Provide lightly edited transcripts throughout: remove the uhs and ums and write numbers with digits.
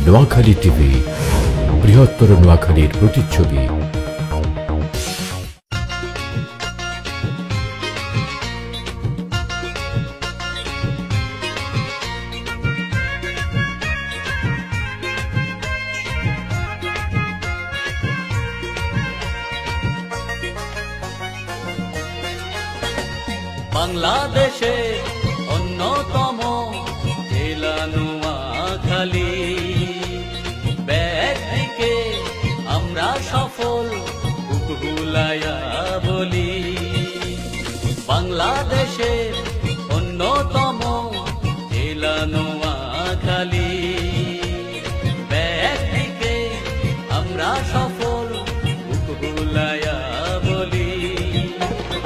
Noakhali TV, বৃহত্তর নোয়াখালীর প্রতিচ্ছবি। বাংলাদেশের অন্যতম জেলা নোয়াখালী, ব্যাগদিকে আমরা সফল বুকুলায়া বলি। বাংলাদেশের অন্যতম জেলা নোয়াখালী, ব্যাগদিকে আমরা সফল বুকুলায়া বলি।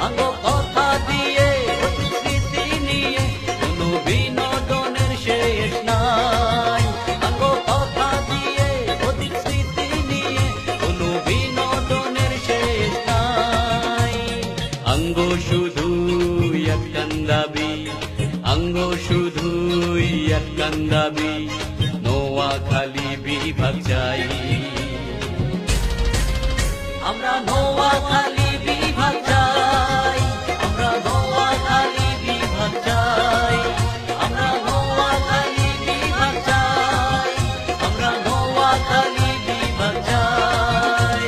আঙ্গ কথা দিয়ে স্মৃতি নিয়ে কোনো বিনোদনের শেষ নাই। আঙ্গ কথা দিয়ে স্মৃতি নিয়ে কোনো বিনোদনের শেষ নাই। আঙ্গ শুধুই একখান দাবি, আঙ্গ শুধুই একখান দাবি, নোয়াখালী বিভাগ চাই। আমরা নোয়াখালী বিভাগ চাই, আমরা নোয়াখালী বিভাগ চাই, আমরা নোয়াখালী বিভাগ চাই, আমরা নোয়াখালী বিভাগ চাই।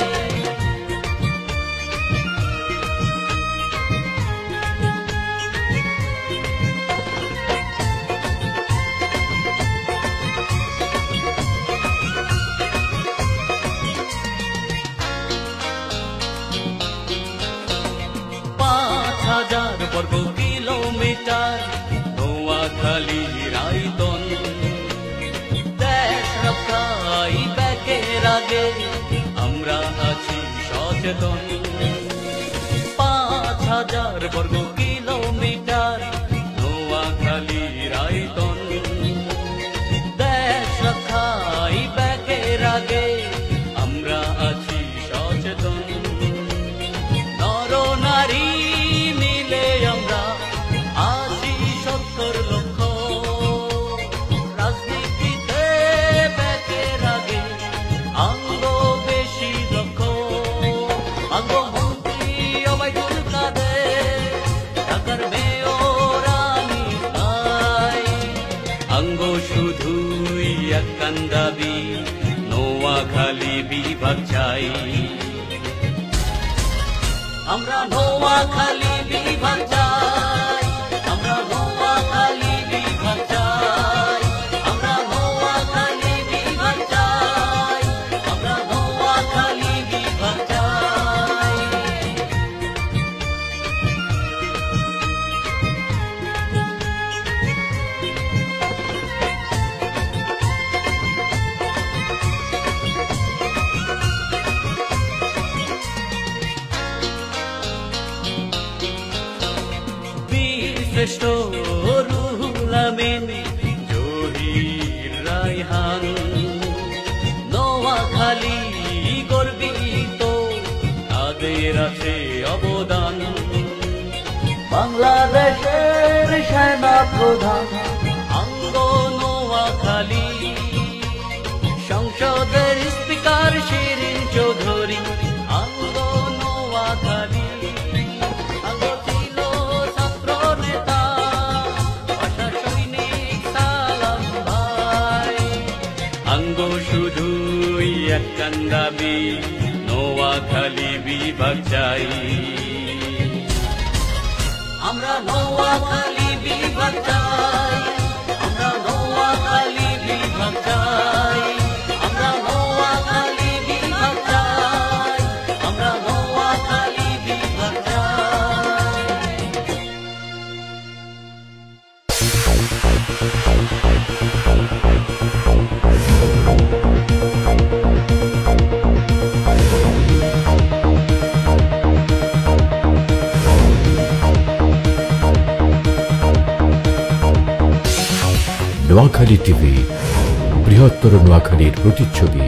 হাজার বর্গ কিলোমিটার নোয়াখালীর আয়তন, দেশ রক্ষায় ব্যাকের আগে আমরা আছি সচেতন। ৫,০০০ বর্গ কিলোমিটার নোয়াখালীর আয়তন, দেশ রক্ষায় ব্যাকের আগে আমরা আছি সচেতন। নর নারী মিলে আমরা আছি ৭০ লক্ষ, রাজনীতিতে ব্যাকের আগে আঙ্গ বেশি দক্ষ। আঙ্গ মন্ত্রী ওবায়দুল কাদের, ঢাকার মেয়র আনিস ভাই। আঙ্গ শুধুই একখান দাবি, নোয়াখালী বিভাগ চাই। আমরা নোয়াখালী বিভাগ চাই, আমরা নোয়াখালী বিভাগ চাই, আমরা নোয়াখালী বিভাগ চাই, আমরা নোয়াখালী বিভাগ চাই। শ্রেষ্ঠ রুহুল আমিন, জহির রায়হান, নোয়াখালী গর্বিত, তাদের আছে অবদান। বাংলাদেশের সেনা প্রধান আঙ্গ নোয়াখালী, সংসদের স্পিকার শিরিন চৌধুরী আঙ্গ নোয়াখালী। আঙ্গ শুধুই একখান দাবি, নোয়াখালী বিভাগ চাই। আমরা নোয়াখালী বিভাগ চাই, আমরা নোয়াখালী বিভাগ চাই, আমরা নোয়াখালী বিভাগ চাই, আমরা নোয়াখালী বিভাগ চাই। নোয়াখালী টিভি, বৃহত্তর নোয়াখালীর প্রতিচ্ছবি।